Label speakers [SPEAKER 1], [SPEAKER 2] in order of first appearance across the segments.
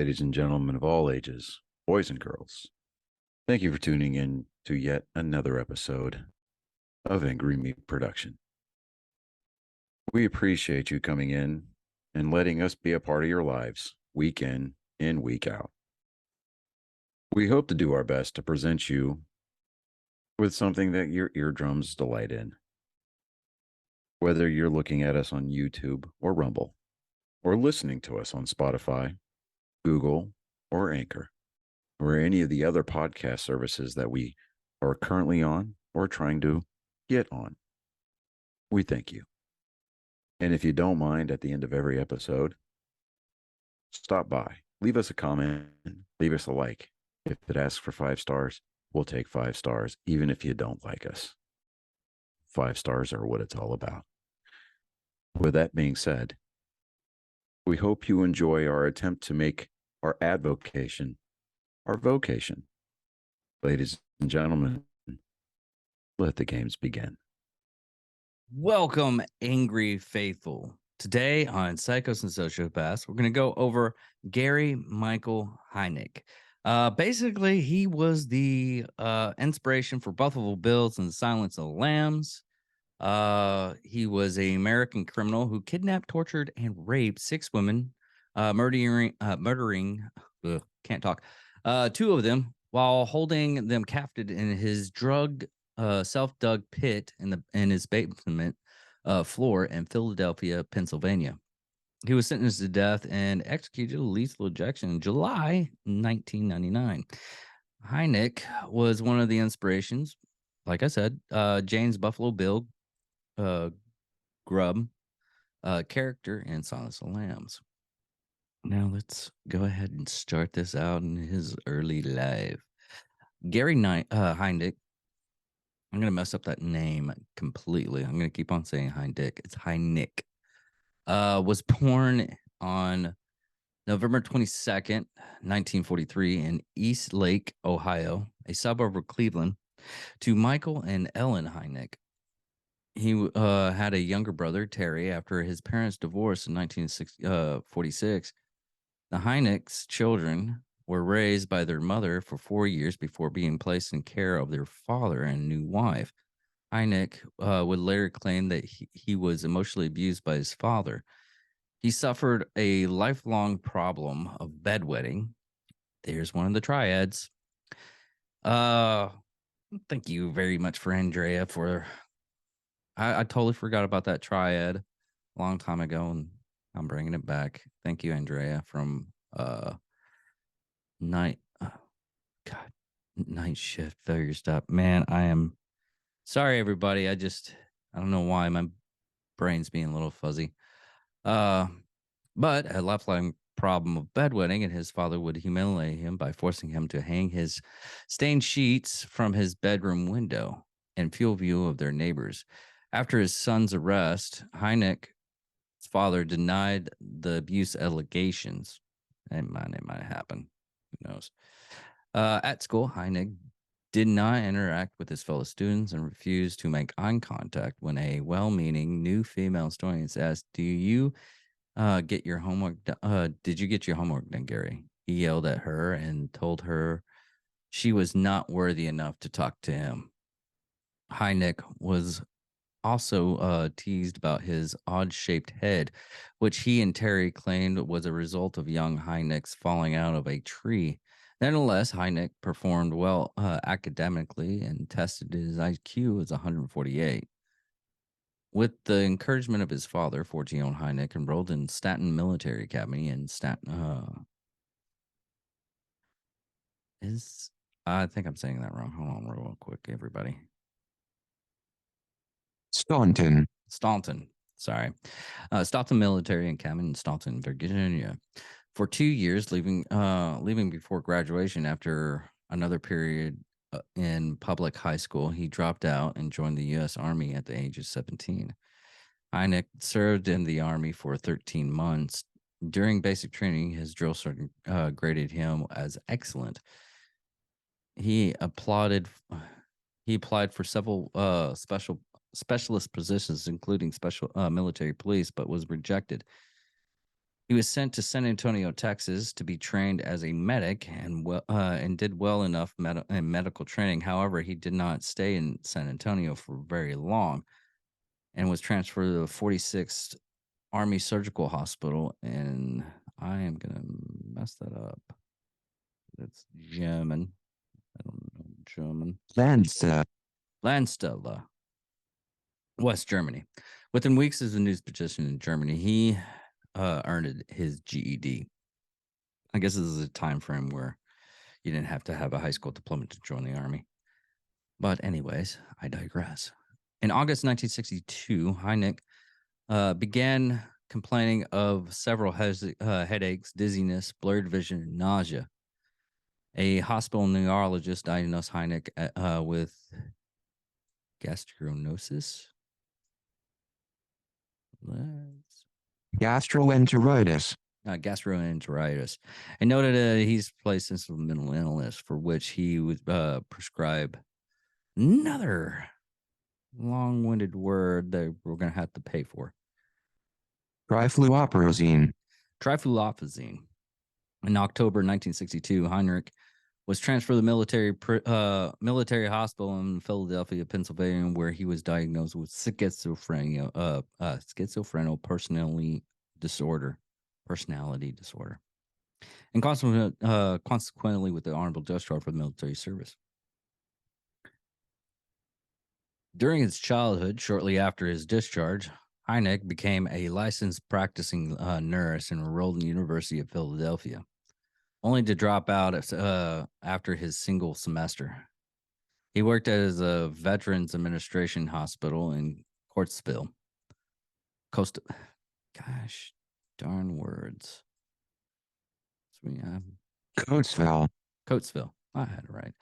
[SPEAKER 1] ladies and gentlemen of all ages, boys and girls. Thank you for tuning in to yet another episode of Angry Meat Production. We appreciate you coming in and letting us be a part of your lives week in and week out. We hope to do our best to present you with something that your eardrums delight in. Whether you're looking at us on YouTube or Rumble, or listening to us on Spotify, Google, or Anchor, or any of the other podcast services that we are currently on or trying to get on. We thank you. And if you don't mind, at the end of every episode, stop by, leave us a comment, leave us a like. If it asks for 5 stars, we'll take 5 stars, even if you don't like us. 5 stars are what it's all about. With that being said, we hope you enjoy our attempt to make our advocation our vocation. Ladies and gentlemen, let the games begin.
[SPEAKER 2] Welcome, Angry Faithful. Today on Psychos and Sociopaths, we're going to go over Gary Michael Heidnik. Basically, he was the inspiration for Buffalo Bills and Silence of the Lambs. He was an American criminal who kidnapped, tortured, and raped 6 women, murdering, can't talk, 2 of them while holding them captive in his self-dug pit in his basement floor in Philadelphia, Pennsylvania. He was sentenced to death and executed a lethal injection in July 1999. Heidnik was one of the inspirations, like I said, James Buffalo Bill Grubb character in Silence of the Lambs. Now let's go ahead and start this out in his early life. Gary Heidnik, I'm going to mess up that name completely. I'm going to keep on saying Heidnik. It's Heidnik. Was born on November 22nd, 1943 in East Lake, Ohio, a suburb of Cleveland, to Michael and Ellen Heidnik. He had a younger brother, Terry, after his parents divorced in 1946. The Heidniks' children were raised by their mother for 4 years before being placed in care of their father and new wife. Heidnik would later claim that he was emotionally abused by his father. He suffered a lifelong problem of bedwetting. There's one of the triads. Thank you very much for Andrea for... I totally forgot about that triad a long time ago, and I'm bringing it back. Thank you, Andrea, from Night Shift Failure Stop. Man, I am sorry, everybody. I don't know why my brain's being a little fuzzy. But a lifelong problem of bedwetting, and his father would humiliate him by forcing him to hang his stained sheets from his bedroom window in full view of their neighbors. After his son's arrest, Heidnik's father denied the abuse allegations. It might happen. Who knows? At school, Heidnik did not interact with his fellow students and refused to make eye contact when a well-meaning new female student asked, "Do you get your homework? Did you get your homework done, Gary?" He yelled at her and told her she was not worthy enough to talk to him. Heidnik was also teased about his odd-shaped head, which he and Terry claimed was a result of young Heidnik's falling out of a tree. Nonetheless, Heidnik performed well academically and tested his IQ as 148. With the encouragement of his father, 14-year-old Heidnik enrolled in Staten Military Academy in Staten. I think I'm saying that wrong. Hold on real quick, everybody.
[SPEAKER 3] Staunton.
[SPEAKER 2] Sorry. Staunton Military Academy in Staunton, Virginia, for 2 years, leaving before graduation. After another period in public high school, he dropped out and joined the U.S. Army at the age of 17. Heidnik served in the Army for 13 months. During basic training, his drill sergeant graded him as excellent. He applied for several specialist positions, including special military police, but was rejected. He was sent to San Antonio, Texas, to be trained as a medic and did well enough in medical training. However, he did not stay in San Antonio for very long and was transferred to the 46th Army Surgical Hospital. And I am going to mess that up. That's German. I don't know German. Landstuhl, West Germany. Within weeks of the news position in Germany, he earned his GED. I guess this is a time frame where you didn't have to have a high school diploma to join the army. But anyways, I digress. In August 1962, Heidnik began complaining of several headaches, dizziness, blurred vision, and nausea. A hospital neurologist diagnosed Heidnik with gastroenteritis. Gastroenteritis, and noted he's placed in some mental illness for which he would prescribe another long-winded word that we're going to have to pay for.
[SPEAKER 3] Trifluoperazine.
[SPEAKER 2] In October 1962, Heinrich was transferred to the military hospital in Philadelphia, Pennsylvania, where he was diagnosed with schizophrenia, schizophrenic personality disorder, and consequently with the honorable discharge from military service. During his childhood, shortly after his discharge, Heidnik became a licensed practicing nurse and enrolled in the University of Philadelphia, only to drop out after his single semester. He worked as a Veterans Administration Hospital in Coatesville. Gosh, darn words. Coatesville. I had it right.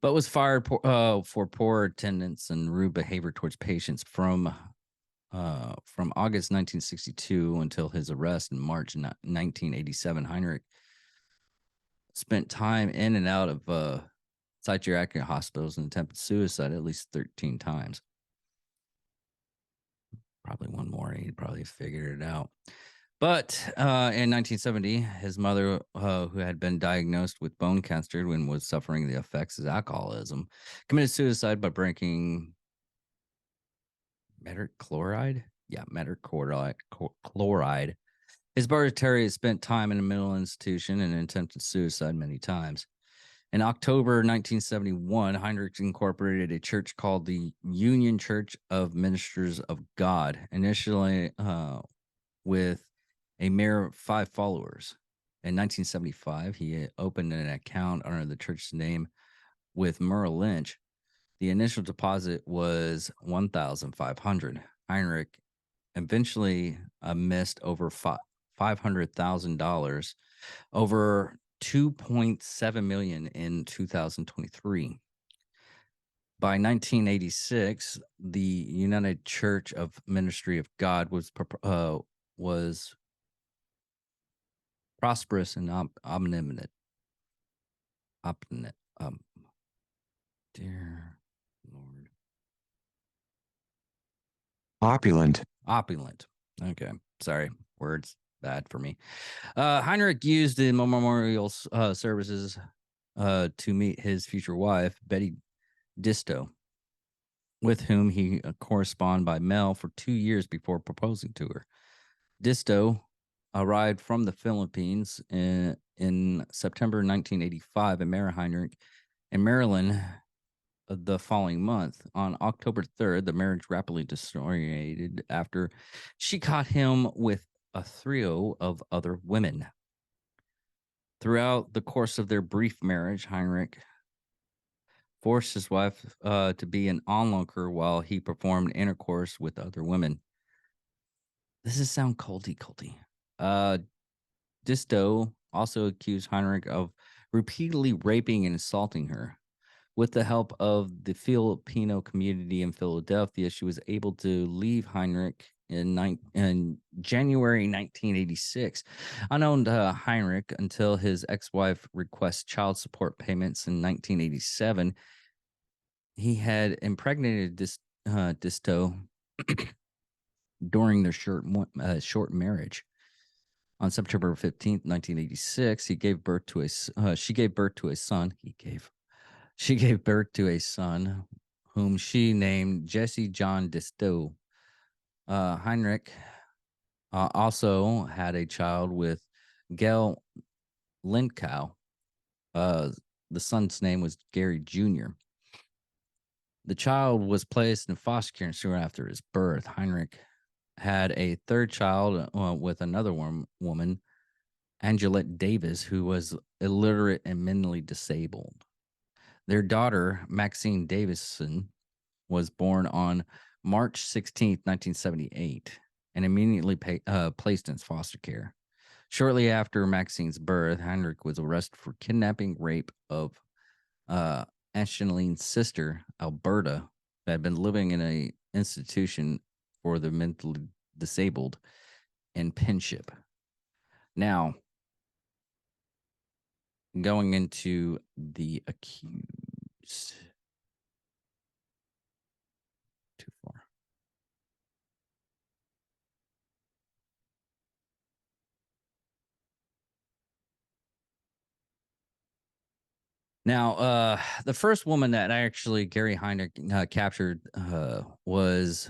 [SPEAKER 2] But was fired for poor attendance and rude behavior towards patients from August 1962 until his arrest in March 1987. Heinrich spent time in and out of psychiatric hospitals and attempted suicide at least 13 times. Probably one more. He'd probably figured it out. But in 1970, his mother, who had been diagnosed with bone cancer and was suffering the effects of alcoholism, committed suicide by drinking chloride. His brother Terry spent time in a mental institution and attempted suicide many times. In October 1971, Heinrich incorporated a church called the Union Church of Ministers of God, initially with a mere 5 followers. In 1975, he opened an account under the church's name with Merrill Lynch. The initial deposit was $1,500. Heinrich eventually missed over $500,000, over $2.7 million in 2023. By 1986, the United Church of Ministry of God was prosperous and omnipotent. Dear Lord. Opulent. Okay. Sorry. Words bad for me. Heinrich used the memorial services to meet his future wife, Betty Disto, with whom he corresponded by mail for 2 years before proposing to her. Disto arrived from the Philippines in September 1985 and married Heinrich in Maryland the following month. On October 3rd, the marriage rapidly deteriorated after she caught him with a trio of other women. Throughout the course of their brief marriage, Heinrich forced his wife to be an onlooker while he performed intercourse with other women. This is sound culty. Disto also accused Heinrich of repeatedly raping and assaulting her. With the help of the Filipino community in Philadelphia, she was able to leave Heinrich in January 1986. Unknown to Heinrich until his ex-wife requests child support payments in 1987, he had impregnated Disto during their short marriage. On September 15th, 1986, he gave birth to she gave birth to a son. She gave birth to a son whom she named Jesse John Disto. Heinrich also had a child with Gail Lindkow. The son's name was Gary Jr. The child was placed in foster care soon after his birth. Heinrich had a third child with another woman, Angelette Davis, who was illiterate and mentally disabled. Their daughter, Maxine Davison, was born on March 16th, 1978, and immediately placed in foster care. Shortly after Maxine's birth, Heinrich was arrested for kidnapping, rape of Angelina's sister, Alberta, that had been living in an institution for the mentally disabled in Pinship. Now, going into the accused. Too far. Now, the first woman that actually Gary Heidnik captured was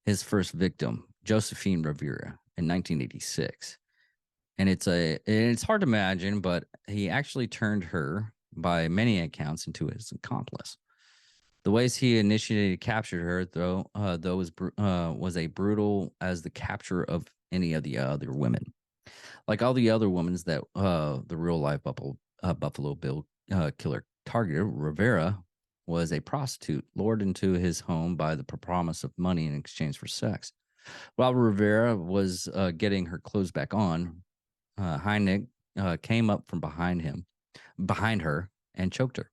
[SPEAKER 2] his first victim, Josephine Rivera, in 1986. And it's hard to imagine, but he actually turned her, by many accounts, into his accomplice. The ways he initiated captured her, though, was a brutal as the capture of any of the other women. Like all the other women that the real life Buffalo Bill killer targeted, Rivera was a prostitute lured into his home by the promise of money in exchange for sex. While Rivera was getting her clothes back on, Heidnik came up from behind her, and choked her.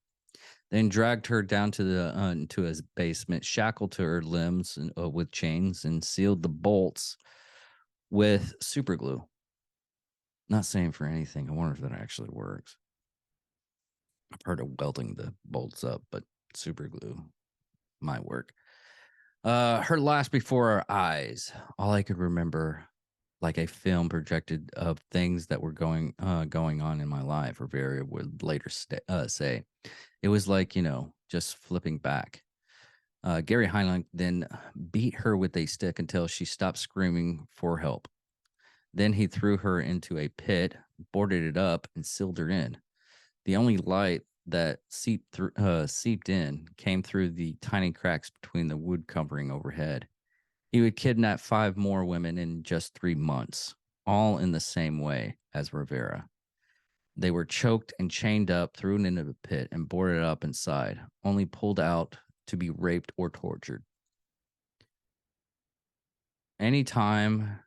[SPEAKER 2] Then dragged her down into his basement, shackled to her limbs with chains, and sealed the bolts with super glue. Not saying for anything. I wonder if that actually works. I've heard of welding the bolts up, but super glue might work. Her last before our eyes. All I could remember, like a film projected of things that were going on in my life. Rivera would later say, it was like, just flipping back. Gary Heidnik then beat her with a stick until she stopped screaming for help. Then he threw her into a pit, boarded it up, and sealed her in. The only light that seeped in came through the tiny cracks between the wood covering overhead. He would kidnap 5 more women in just 3 months, all in the same way as Rivera. They were choked and chained up, thrown into the pit, and boarded up inside, only pulled out to be raped or tortured. Anytime,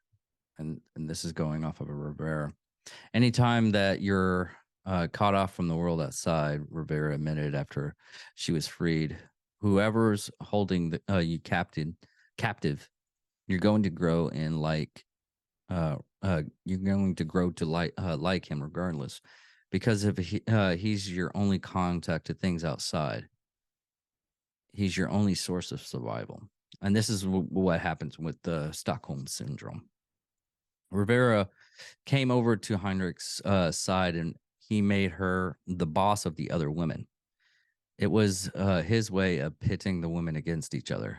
[SPEAKER 2] and this is going off of a Rivera, anytime that you're caught off from the world outside, Rivera admitted after she was freed, whoever's holding you captive, you're going to grow in you're going to grow to like him regardless, because if he's your only contact to things outside, he's your only source of survival. And this is what happens with the Stockholm syndrome. Rivera came over to Heinrich's side, and he made her the boss of the other women. It was his way of pitting the women against each other.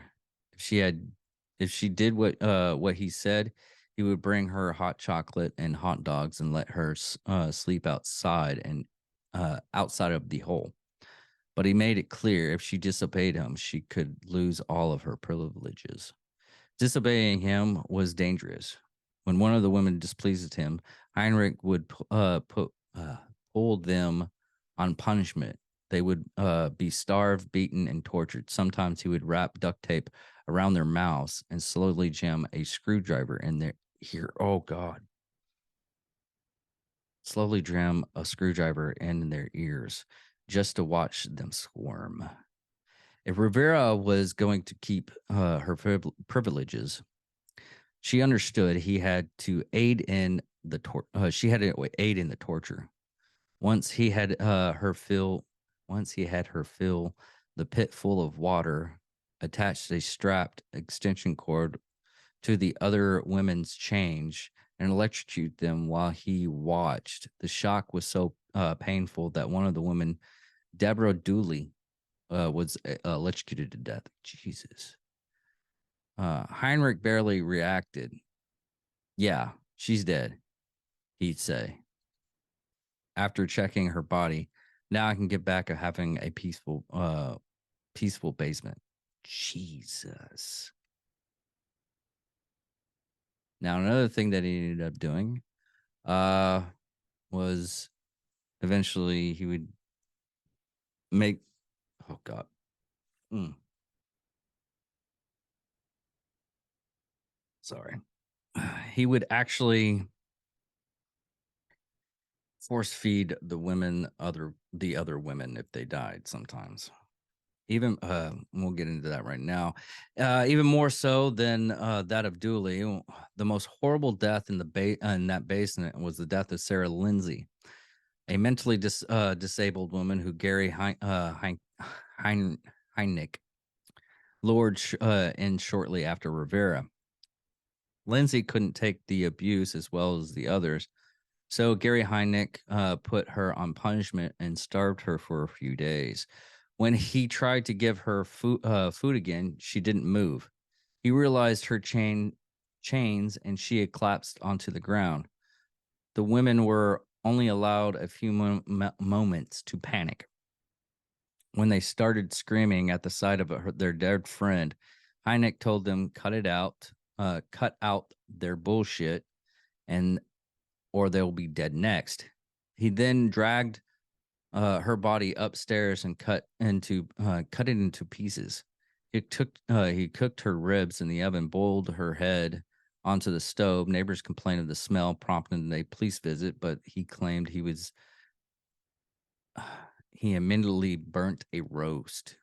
[SPEAKER 2] If she did what he said, he would bring her hot chocolate and hot dogs and let her sleep outside outside of the hole. But he made it clear if she disobeyed him, she could lose all of her privileges. Disobeying him was dangerous. When one of the women displeased him, Heinrich would pull them on punishment. They would be starved, beaten, and tortured. Sometimes he would wrap duct tape around their mouths and slowly jam a screwdriver in their ear. Oh, God. Slowly jam a screwdriver in their ears just to watch them squirm. If Rivera was going to keep her privileges, she understood he had to aid in the aid in the torture. Once he had her fill the pit full of water, attached a strapped extension cord to the other women's change and electrocute them while he watched. The shock was so painful that one of the women, Deborah Dooley, was electrocuted to death. Jesus. Heinrich barely reacted. Yeah, she's dead, he'd say. After checking her body, now I can get back to having a peaceful basement. Jesus. Now another thing that he ended up doing uh was eventually he would make, oh god. Mm, sorry. He would actually force feed the other women if they died sometimes. Even we'll get into that right now. Even more so than that of Dooley, the most horrible death in in that basement was the death of Sarah Lindsay, a mentally disabled woman who Gary Heidnik lured in shortly after Rivera. Lindsay couldn't take the abuse as well as the others, so Gary Heidnik put her on punishment and starved her for a few days. When he tried to give her food again, she didn't move. He realized her chains and she had collapsed onto the ground. The women were only allowed a few moments to panic. When they started screaming at the sight of their dead friend, Heineck told them, cut out their bullshit, and or they'll be dead next. He then dragged her body upstairs and cut it into pieces. He cooked her ribs in the oven, boiled her head onto the stove. Neighbors complained of the smell, prompting a police visit, but he claimed he immediately burnt a roast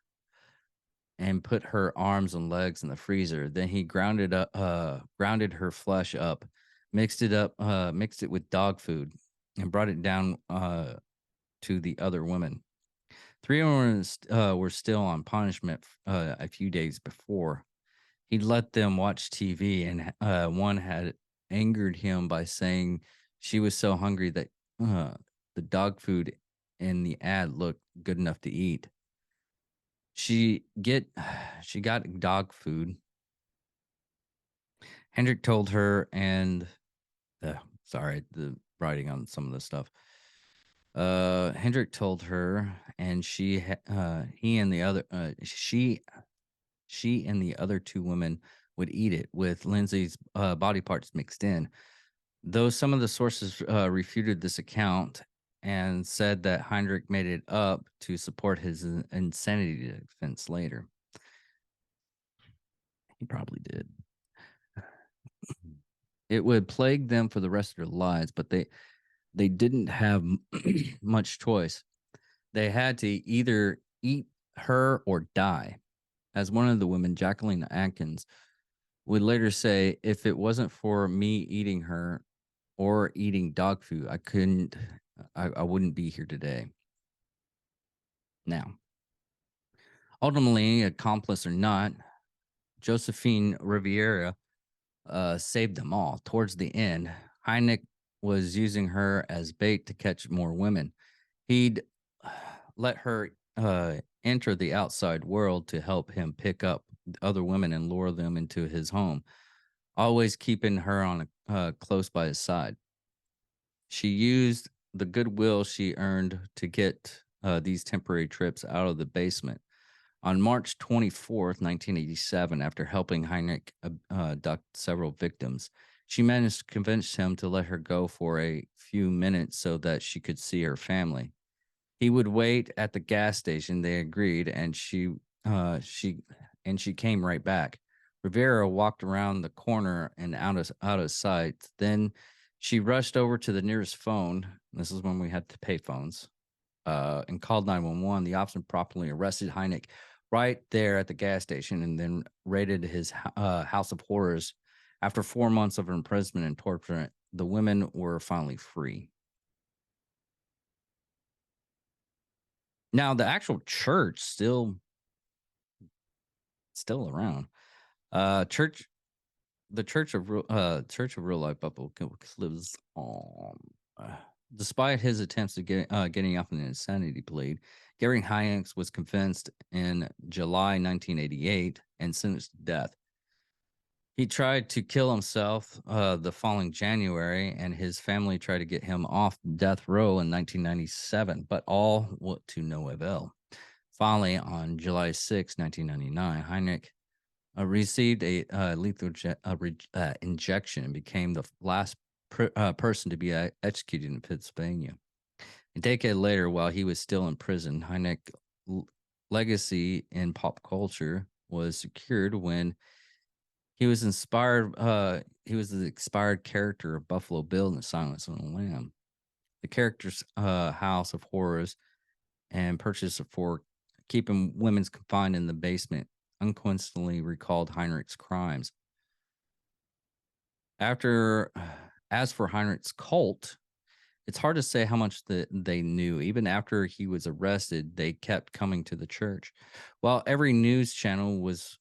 [SPEAKER 2] and put her arms and legs in the freezer. Then he grounded her flesh up, mixed it with dog food, and brought it down to the other women. Three women were still on punishment a few days before. He let them watch TV, and one had angered him by saying she was so hungry that the dog food in the ad looked good enough to eat. She get she got dog food. Hendrik told her, and sorry, the writing on some of the stuff. Hendrik told her, and he and the other she and the other two women would eat it with Lindsay's body parts mixed in. Though some of the sources refuted this account and said that Heinrich made it up to support his insanity defense later. He probably did. It would plague them for the rest of their lives, but they didn't have much choice. They had to either eat her or die. As one of the women, Jacqueline Atkins, would later say, if it wasn't for me eating her or eating dog food, I wouldn't be here today. Now, ultimately, accomplice or not, Josephine Riviera saved them all. Towards the end, Heineck was using her as bait to catch more women. He'd let her enter the outside world to help him pick up other women and lure them into his home, always keeping her on close by his side. She used the goodwill she earned to get these temporary trips out of the basement. On March 24th, 1987, after helping Heinrich abduct several victims, she managed to convince him to let her go for a few minutes so that she could see her family. He would wait at the gas station. They agreed, and she came right back. Rivera walked around the corner and out of sight. Then she rushed over to the nearest phone. This is when we had to pay phones. And called 911. The officer promptly arrested Heineck right there at the gas station and then raided his house of horrors. After 4 months of imprisonment and torture, the women were finally free. Now, the actual church still around. Church. the Church of Real Life Buffalo lives on. Uh, Despite his attempts to getting off an insanity plea, Gary Heinz was convinced in July 1988 and sentenced to death. He tried to kill himself the following January, and his family tried to get him off death row in 1997, but all to no avail. Finally, on July 6, 1999, Heidnik received a lethal injection and became the last person to be executed in Pennsylvania. A decade later, while he was still in prison, Heineck's legacy in pop culture was secured when he was inspired. He was the expired character of Buffalo Bill in The Silence of the Lamb. The character's house of horrors and purchase for keeping women confined in the basement uncoincidentally recalled Heinrich's crimes. As for Heinrich's cult, it's hard to say how much they knew. Even after he was arrested, they kept coming to the church. While every news channel was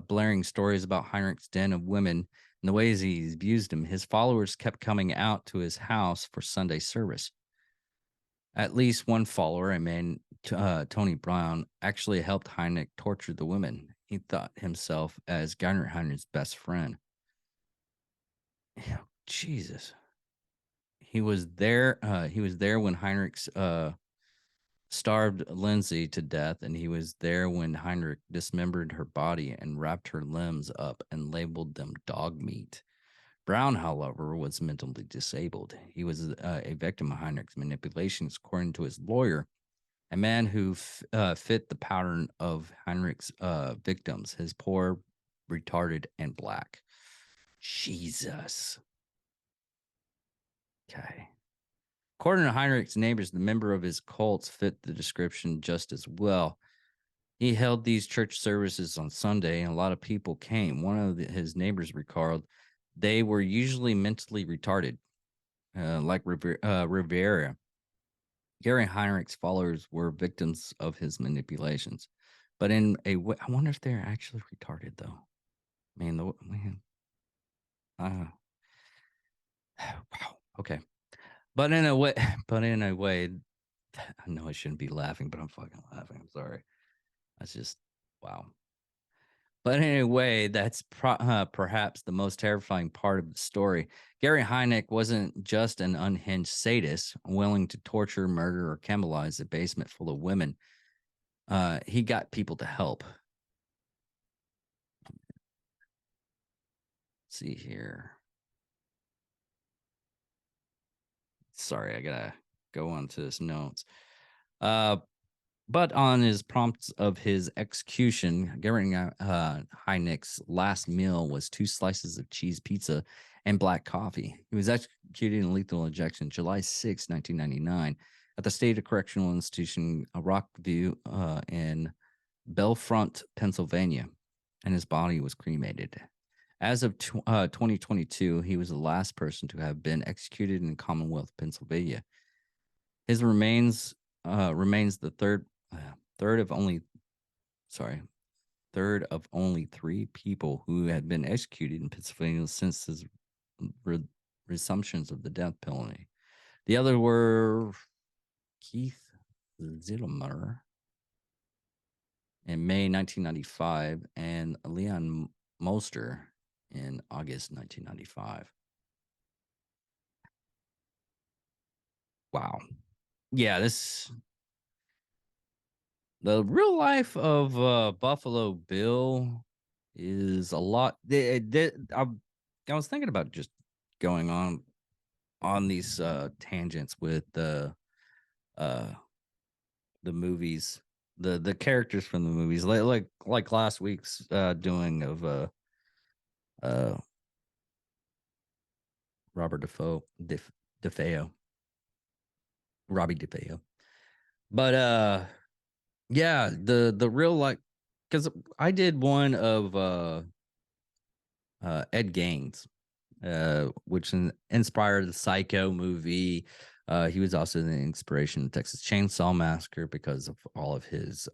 [SPEAKER 2] blaring stories about Heinrich's den of women and the ways he abused them, his followers kept coming out to his house for Sunday service. At least one follower, a man, Tony Brown, actually helped Heidnik torture the women. He thought himself as Garner Heinrich's best friend. Jesus. He was there. He was there when Heinrich's starved Lindsay to death, and he was there when Heinrich dismembered her body and wrapped her limbs up and labeled them dog meat. Brown, however, was mentally disabled. He was a victim of Heinrich's manipulations, according to his lawyer, a man who fit the pattern of Heinrich's victims, his poor, retarded, and black. Jesus. Okay. According to Heinrich's neighbors, the member of his cults fit the description just as well. He held these church services on Sunday, and a lot of people came. One of his neighbors recalled they were usually mentally retarded, like Rivera. Gary Heinrich's followers were victims of his manipulations, but in a way, I wonder if they're actually retarded, though. Man, wow. Okay, but in a way, I know I shouldn't be laughing, but I'm fucking laughing. I'm sorry. That's just wow. But anyway, that's perhaps the most terrifying part of the story. Gary Heidnik wasn't just an unhinged sadist willing to torture, murder, or cannibalize a basement full of women. He got people to help. Let's see here. Sorry, I gotta go on to his notes. But on his prompts of his execution, Gary Heidnik's last meal was 2 slices of cheese pizza and black coffee. He was executed in lethal injection July 6, 1999, at the State Correctional Institution, Rockview, in Belfront, Pennsylvania, and his body was cremated. As of 2022, he was the last person to have been executed in Commonwealth, Pennsylvania. His remains the third of only 3 people who had been executed in Pennsylvania since his resumptions of the death penalty. The other were Keith Zillmer in May 1995 and Leon Moster in August 1995. Wow. Yeah, the real life of Buffalo Bill is a lot. I was thinking about just going on these tangents with the movies, the characters from the movies, like last week's doing of uh Robert DeFeo, Robbie DeFeo. But yeah, the real like, because I did one of Ed Gaines, which inspired the Psycho movie. He was also the inspiration of Texas Chainsaw Massacre because of all of his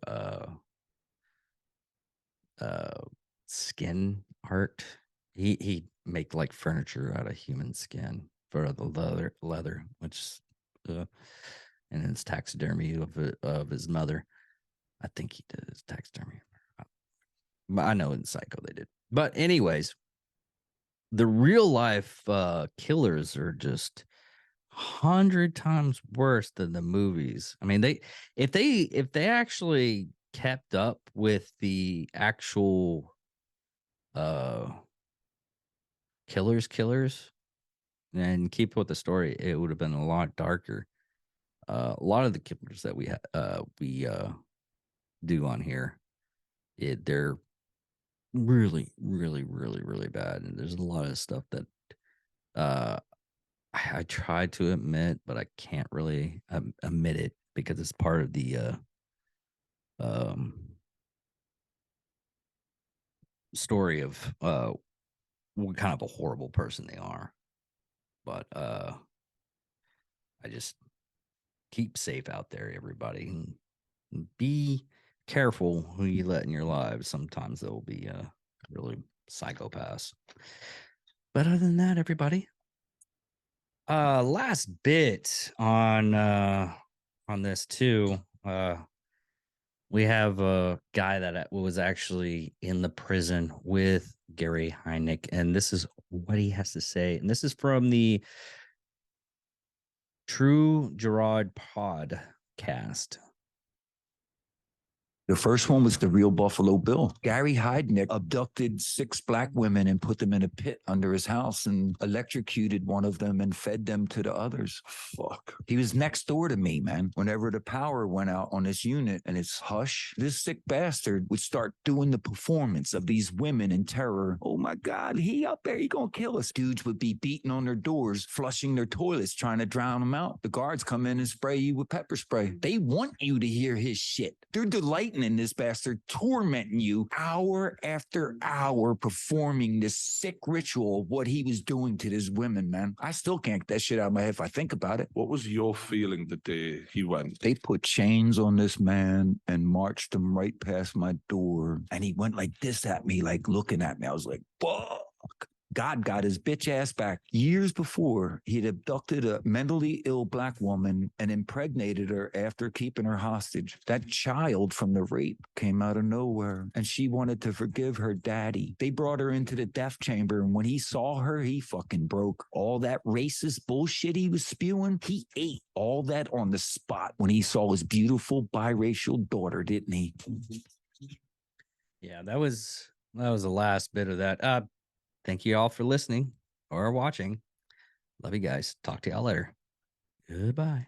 [SPEAKER 2] skin art. he make like furniture out of human skin for the leather, which and his taxidermy of his mother. I think he did his taxidermy. But I know in Psycho they did. But anyways, the real life killers are just 100 times worse than the movies. I mean, if they actually kept up with the actual killers and keep with the story, it would have been a lot darker. A lot of the killers that we do on here, they're really, really, really, really bad, and there's a lot of stuff that I try to admit, but I can't really admit it because it's part of the um, story of what kind of a horrible person they are. But I just keep safe out there, everybody, and be careful who you let in your lives. Sometimes they'll be really psychopaths. But other than that, everybody, last bit on this too. We have a guy that was actually in the prison with Gary Heidnik, and this is what he has to say. And this is from the True Gerard podcast.
[SPEAKER 3] The first one was the real Buffalo Bill. Gary Heidnik abducted 6 black women and put them in a pit under his house and electrocuted one of them and fed them to the others. Fuck. He was next door to me, man. Whenever the power went out on this unit and it's hush, this sick bastard would start doing the performance of these women in terror. Oh my God, he up there, he gonna kill us. Dudes would be beating on their doors, flushing their toilets, trying to drown them out. The guards come in and spray you with pepper spray. They want you to hear his shit. They're delighting in this bastard, tormenting you hour after hour, performing this sick ritual of what he was doing to these women, man. I still can't get that shit out of my head if I think about it.
[SPEAKER 4] What was your feeling the day he went?
[SPEAKER 3] They put chains on this man and marched him right past my door. And he went like this at me, like looking at me. I was like, fuck. God got his bitch ass back. Years before, he'd abducted a mentally ill black woman and impregnated her after keeping her hostage. That child from the rape came out of nowhere, and she wanted to forgive her daddy. They brought her into the death chamber, and when he saw her, he fucking broke. All that racist bullshit he was spewing, he ate all that on the spot when he saw his beautiful biracial daughter, didn't he?
[SPEAKER 2] Yeah, that was the last bit of that. Thank you all for listening or watching. Love you guys. Talk to y'all later. Goodbye.